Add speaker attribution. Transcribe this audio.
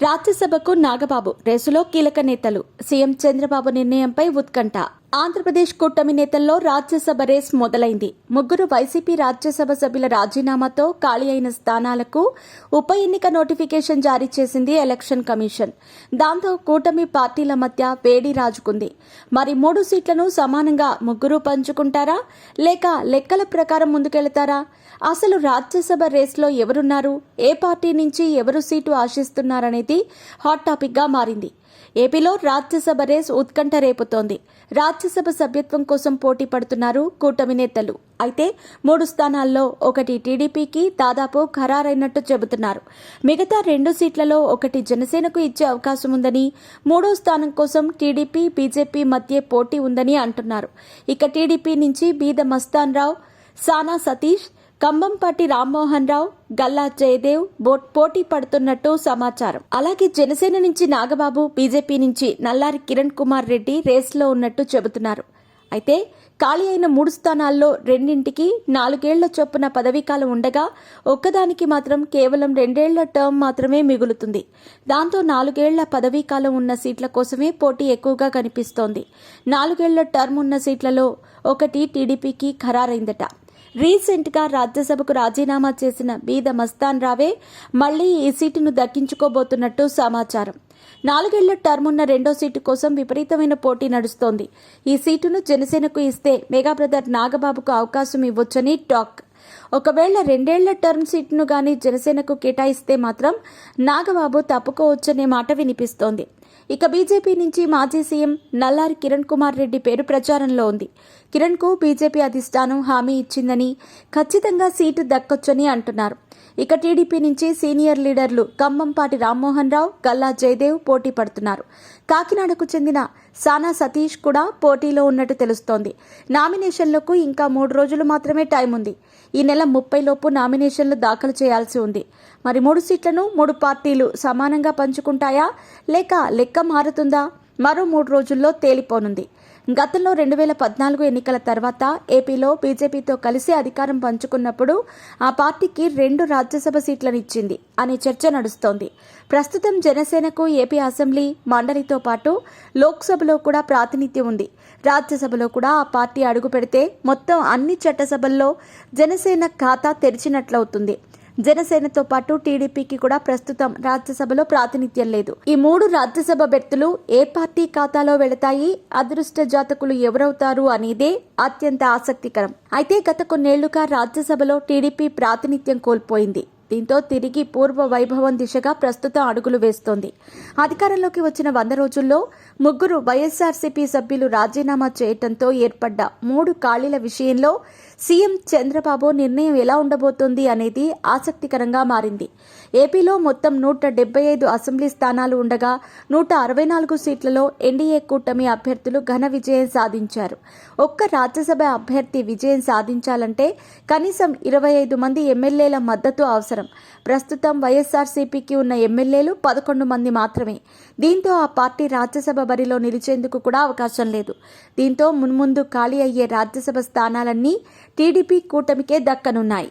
Speaker 1: రాజ్యసభకు నాగబాబు రేసులో కీలక నేతలు. సీఎం చంద్రబాబు నిర్ణయంపై ఉత్కంఠ. ఆంధ్రప్రదేశ్ కూటమి నేతల్లో రాజ్యసభ రేస్ మొదలైంది. ముగ్గురు వైసీపీ రాజ్యసభ సభ్యుల రాజీనామాతో ఖాళీ అయిన స్థానాలకు ఉప ఎన్నిక నోటిఫికేషన్ జారీ చేసింది ఎలక్షన్ కమిషన్. దాంతో కూటమి పార్టీల మధ్య వేడి రాజుకుంది. మరి 3 సీట్లను సమానంగా ముగ్గురు పంచుకుంటారా లేక లెక్కల ప్రకారం ముందుకెళతారా? అసలు రాజ్యసభ రేస్లో ఎవరున్నారు, ఏ పార్టీ నుంచి ఎవరు సీటు ఆశిస్తున్నారనేది హాట్ టాపిక్ గా మారింది. ఏపీలో రాజ్యసభ రేస్ ఉత్కంఠ రేపుతోంది. రాజ్యసభ సభ్యత్వం కోసం పోటీ పడుతున్నారు కూటమి నేతలు. అయితే 3 స్థానాల్లో ఒకటి టీడీపీకి దాదాపు ఖరారైనట్టు చెబుతున్నారు. మిగతా 2 సీట్లలో ఒకటి జనసేనకు ఇచ్చే అవకాశం ఉందని, 3వ స్థానం కోసం టీడీపీ బీజేపీ మధ్య పోటీ ఉందని అంటున్నారు. ఇక టీడీపీ నుంచి బీద మస్తాన్ రావు, సానా సతీష్, కంబంపాటి రామ్మోహన్ రావు, గల్లా జయదేవ్ పోటీ పడుతున్నట్టు సమాచారం. అలాగే జనసేన నుంచి నాగబాబు, బీజేపీ నుంచి నల్లారి కిరణ్ కుమార్ రెడ్డి రేస్లో ఉన్నట్టు చెబుతున్నారు. అయితే ఖాళీ అయిన 3 స్థానాల్లో 2ంటికి 4 ఏళ్ల చొప్పున పదవీకాలం ఉండగా ఒక్కదానికి మాత్రం కేవలం 2 ఏళ్ల టర్మ్ మాత్రమే మిగులుతుంది. దాంతో 4 ఏళ్ల పదవీకాలం ఉన్న సీట్ల కోసమే పోటీ ఎక్కువగా కనిపిస్తోంది. 4 ఏళ్ల టర్మ్ ఉన్న సీట్లలో ఒకటి టీడీపీకి ఖరారైందట. రీసెంట్ గా రాజ్యసభకు రాజీనామా చేసిన బీద మస్తాన్ రావే మళ్లీ ఈ సీటును దక్కించుకోబోతున్నట్టు సమాచారం. 4 ఏళ్ల టర్మ్ ఉన్న 2వ సీటు కోసం విపరీతమైన పోటీ నడుస్తోంది. ఈ సీటును జనసేనకు ఇస్తే మెగా బ్రదర్ నాగబాబుకు అవకాశం ఇవ్వొచ్చని టాక్. ఒకవేళ 2 ఏళ్ల టర్మ్ సీటును గానీ జనసేనకు కేటాయిస్తే మాత్రం నాగబాబు తప్పుకోవచ్చనే మాట వినిపిస్తోంది. ఇక బీజేపీ నుంచి మాజీ సీఎం నల్లారి కిరణ్ కుమార్ రెడ్డి పేరు ప్రచారంలో ఉంది. కిరణ్ కు బీజేపీ అధిష్టానం హామీ ఇచ్చిందని, ఖచ్చితంగా సీటు దక్కొచ్చని అంటున్నారు. ఇక టీడీపీ నుంచి సీనియర్ లీడర్లు కంబంపాటి రామ్మోహన్ రావు, గల్లా జయదేవ్ పోటీ పడుతున్నారు. కాకినాడకు చెందిన సానా సతీష్ కూడా పోటీలో ఉన్నట్టు తెలుస్తోంది. నామినేషన్లకు ఇంకా 3 రోజులు మాత్రమే టైం ఉంది. ఈ నెల 30 లోపు నామినేషన్లు దాఖలు చేయాల్సి ఉంది. మరి 3 సీట్లను 3 పార్టీలు సమానంగా పంచుకుంటాయా లేక లెక్క మారుతుందా? మరో 3 రోజుల్లో తేలిపోనుంది. గతంలో 2014 ఎన్నికల తర్వాత ఏపీలో బీజేపీతో కలిసి అధికారం పంచుకున్నప్పుడు ఆ పార్టీకి 2 రాజ్యసభ సీట్లను ఇచ్చింది అనే చర్చ నడుస్తోంది. ప్రస్తుతం జనసేనకు ఏపీ అసెంబ్లీ, మండలితో పాటు లోక్సభలో కూడా ప్రాతినిధ్యం ఉంది. రాజ్యసభలో కూడా ఆ పార్టీ అడుగు పెడితే మొత్తం అన్ని చట్టసభల్లో జనసేన ఖాతా తెరిచినట్లవుతుంది. జనసేనతో పాటు టీడీపీకి కూడా ప్రస్తుతం రాజ్యసభలో ప్రాతినిధ్యం లేదు. ఈ 3 రాజ్యసభ బెర్తులు ఏ పార్టీ ఖాతాలో వెళతాయి, అదృష్ట జాతకులు ఎవరవుతారు అనేదే అత్యంత ఆసక్తికరం. అయితే గత కొన్నేళ్లుగా రాజ్యసభలో టీడీపీ ప్రాతినిధ్యం కోల్పోయింది. దీంతో తిరిగి పూర్వ వైభవం దిశగా ప్రస్తుతం అడుగులు వేస్తోంది. అధికారంలోకి వచ్చిన 100 రోజుల్లో 3 వైఎస్ఆర్సీపీ సభ్యులు రాజీనామా చేయడంతో ఏర్పడ్డ 3 ఖాళీల విషయంలో సీఎం చంద్రబాబు నిర్ణయం ఎలా ఉండబోతోంది అనేది ఆసక్తికరంగా మారింది. ఏపీలో మొత్తం 175 అసెంబ్లీ స్థానాలు ఉండగా 164 సీట్లలో ఎన్డీఏ కూటమి అభ్యర్థులు ఘన విజయం సాధించారు. ఒక్క రాజ్యసభ అభ్యర్థి విజయం సాధించాలంటే కనీసం 25 మంది ఎమ్మెల్యేల మద్దతు అవసరం. ప్రస్తుతం వైఎస్ఆర్సీపీకి ఉన్న ఎమ్మెల్యేలు 11 మంది మాత్రమే. దీంతో ఆ పార్టీ రాజ్యసభ బరిలో నిలిచేందుకు కూడా అవకాశం లేదు. దీంతో మున్ముందు ఖాళీ అయ్యే రాజ్యసభ స్థానాలన్నీ టీడీపీ కూటమికే దక్కనున్నాయి.